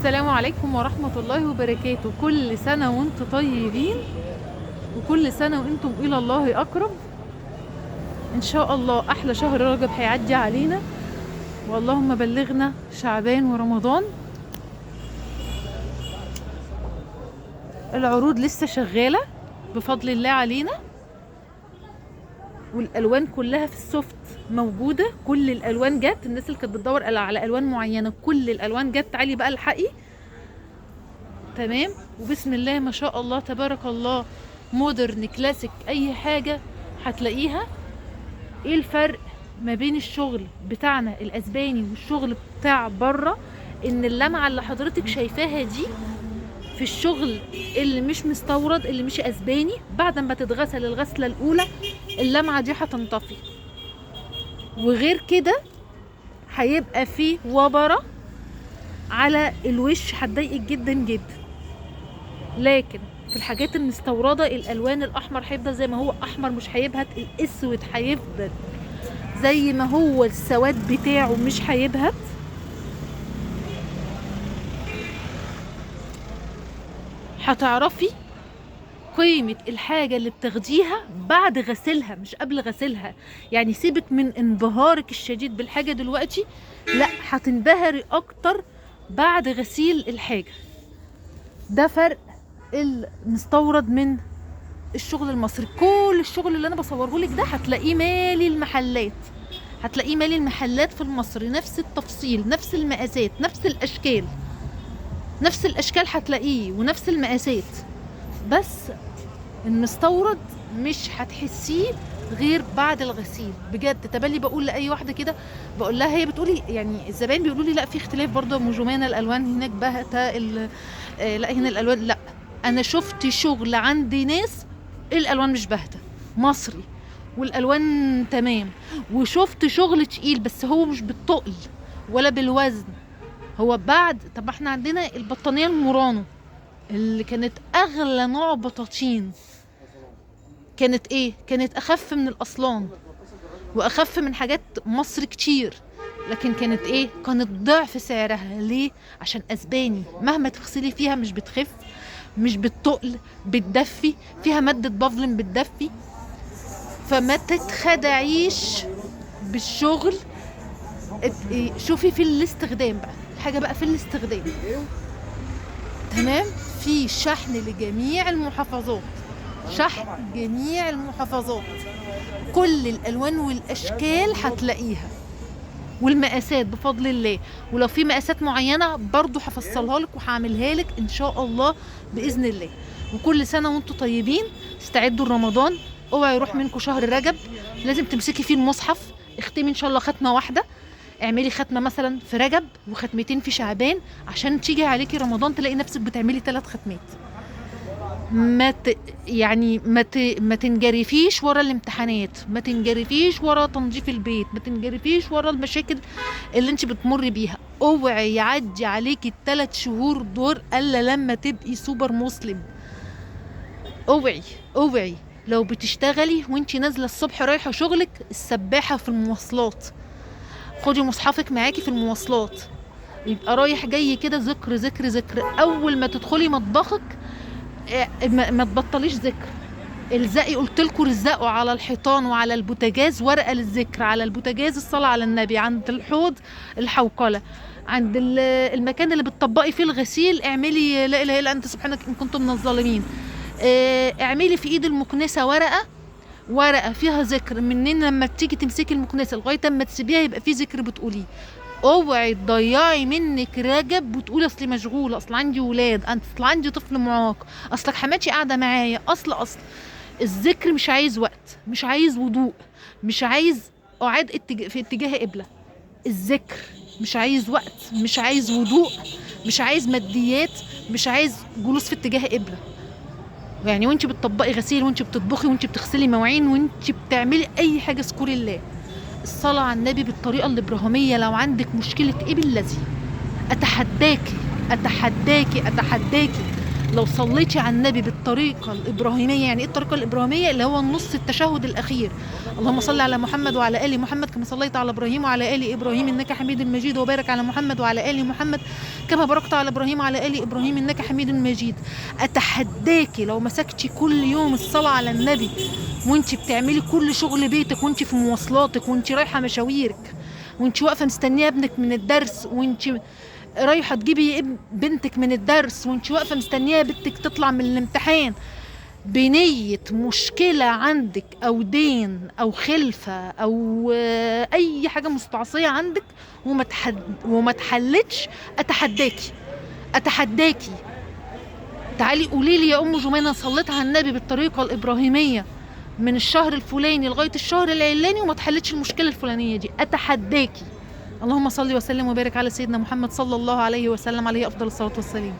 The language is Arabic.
السلام عليكم ورحمة الله وبركاته. كل سنة وانتم طيبين، وكل سنة وانتم إلى الله أقرب. إن شاء الله أحلى شهر رجب هيعدي علينا، واللهم بلغنا شعبان ورمضان. العروض لسه شغالة بفضل الله علينا، والألوان كلها في السوفت موجودة. كل الألوان جت، الناس اللي كانت بتدور على ألوان معينة كل الألوان جت. تعالي بقى الحقي. تمام، وبسم الله ما شاء الله تبارك الله، مودرن كلاسيك اي حاجة هتلاقيها. ايه الفرق ما بين الشغل بتاعنا الاسباني والشغل بتاع بره؟ ان اللمعة اللي حضرتك شايفاها دي في الشغل اللي مش مستورد، اللي مش اسباني، بعد ما تتغسل الغسلة الاولى اللمعة دي هتنطفي، وغير كده هيبقى فيه وبرة على الوش هتضايقك جدا جدا. لكن في الحاجات المستورده الالوان، الاحمر هيفضل زي ما هو احمر، مش هيبهت. الاسود هيفضل زي ما هو، السواد بتاعه مش هيبهت. هتعرفي قيمة الحاجة اللي بتاخديها بعد غسلها مش قبل غسلها. يعني سيبك من انبهارك الشديد بالحاجة دلوقتي، لا، هتنبهري اكتر بعد غسيل الحاجة. ده فرق المستورد من الشغل المصري. كل الشغل اللي انا بصوره لك ده هتلاقيه مالي المحلات، هتلاقيه مالي المحلات في المصري، نفس التفصيل، نفس المقاسات، نفس الاشكال، نفس الاشكال هتلاقيه ونفس المقاسات. بس المستورد مش هتحسيه غير بعد الغسيل. بجد تبالي بقول لاي واحده كده، بقول لها، هي بتقولي يعني الزبائن بيقولوا لي لا في اختلاف برضه يا ام جمانه، الالوان هناك باهته، لا هنا الالوان لا. انا شفت شغل عند ناس الالوان مش باهته مصري والالوان تمام، وشفت شغل تقيل بس هو مش بالتقل ولا بالوزن. هو بعد، طب احنا عندنا البطانيه المورانو اللي كانت اغلى نوع بطاطين، كانت ايه؟ كانت اخف من الاصلان واخف من حاجات مصر كتير، لكن كانت ايه؟ كانت ضعف سعرها. ليه؟ عشان اسباني، مهما تغسلي فيها مش بتخف، مش بالتقل، بتدفي، فيها مادة بافلين بتدفي. فما تتخدعيش بالشغل. شوفي في الاستخدام بقى، الحاجة بقى في الاستخدام. تمام، في شحن لجميع المحافظات، شحن جميع المحافظات، كل الالوان والاشكال هتلاقيها، والمقاسات بفضل الله. ولو في مقاسات معينه برضو هفصلها لك وهعملها لك ان شاء الله باذن الله. وكل سنه وانتم طيبين. استعدوا لرمضان، اوعي يروح منكم شهر رجب. لازم تمسكي فيه المصحف، اختمي ان شاء الله ختمه واحده، اعملي ختمه مثلا في رجب وختمتين في شعبان، عشان تيجي عليكي رمضان تلاقي نفسك بتعملي 3 ختمات. ما تنجرفيش ورا الامتحانات، ما تنجرفيش ورا تنظيف البيت، ما تنجرفيش ورا المشاكل اللي انت بتمر بيها. اوعي يعدي عليكي ال3 شهور دول الا لما تبقي سوبر مسلم. اوعي اوعي. لو بتشتغلي وانت نازله الصبح رايحه شغلك، السباحه في المواصلات، خدي مصحفك معاكي في المواصلات، يبقى رايح جاي كده ذكر ذكر ذكر. اول ما تدخلي مطبخك ما تبطليش ذكر. الزقي، قلت لكم رزقوا على الحيطان وعلى البوتاجاز ورقه للذكر. على البوتاجاز الصلاه على النبي، عند الحوض الحوقله، عند المكان اللي بتطبقي فيه الغسيل اعملي لا اله الا انت سبحانك ان كنت من الظالمين. اعملي في ايد المكنسه ورقه فيها ذكر، منين لما تيجي تمسكي المكنسه لغايه اما تسيبيها يبقى في ذكر بتقوليه. اوعي تضيعي منك رجب وتقولي اصلي مشغوله، اصل عندي ولاد، اصل عندي طفل معاق، اصلك حماتي قاعده معايا، اصل الذكر مش عايز وقت، مش عايز وضوء، مش عايز اقعد في اتجاه قبله. الذكر مش عايز وقت، مش عايز وضوء، مش عايز ماديات، مش عايز جلوس في اتجاه قبله. يعني وانت بتطبقي غسيل، وانت بتطبخي، وانت بتغسلي مواعين، وانت بتعملي اي حاجه اذكري الله. الصلاة على النبي بالطريقة الإبراهيمية. لو عندك مشكلة إيه بالذي، أتحداكي أتحداكي أتحداكي لو صليتي على النبي بالطريقة الإبراهيمية. يعني إيه الطريقة الإبراهيمية؟ اللي هو النص التشهد الأخير، اللهم صل على محمد وعلى آل محمد كما صليت على إبراهيم وعلى آل إبراهيم إنك حميد مجيد، وبارك على محمد وعلى آل محمد كما باركت على إبراهيم وعلى آل إبراهيم إنك حميد مجيد. أتحداكي لو مسكتي كل يوم الصلاة على النبي وانت بتعملي كل شغل بيتك، وانت في مواصلاتك، وانت رايحة مشاويرك، وانت واقفة مستنية ابنك من الدرس، وانت رايحة تجيبي بنتك من الدرس، وانت واقفة مستنية بنتك تطلع من الامتحان، بنية مشكلة عندك أو دين أو خلفة أو أي حاجة مستعصية عندك وما تحلتش، أتحداكي تعالي قولي لي يا أم جمانة صليت على النبي بالطريقة الإبراهيمية من الشهر الفلاني لغاية الشهر العلاني وما تحلتش المشكلة الفلانية دي، أتحداكي. اللهم صل وسلم وبارك على سيدنا محمد صلى الله عليه وسلم، عليه أفضل الصلاة والسلام.